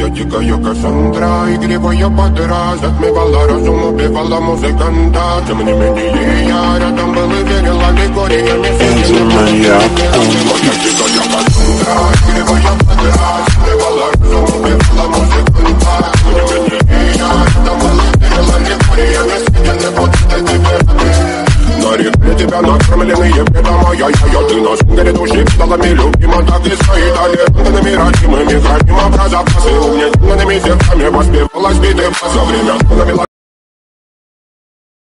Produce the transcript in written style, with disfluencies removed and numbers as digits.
моя дикая Кассандра. Игривая подра затмевала разум, убивала музыканта. Тем не менее я рядом был и верил аллегориями. Моя дикая Кассандра. Игривая подра затмевала разум, убивала музыканта. Тем не менее я рядом был и верил аллегориями. Съедены вот эти веры. На реке тебя накормленные предомая. Ты на сунгере души педалами любима. Так и стоит аллергенными родимыми. Храним образа пасы. Угнетенными сердцами воспевалась биты. За время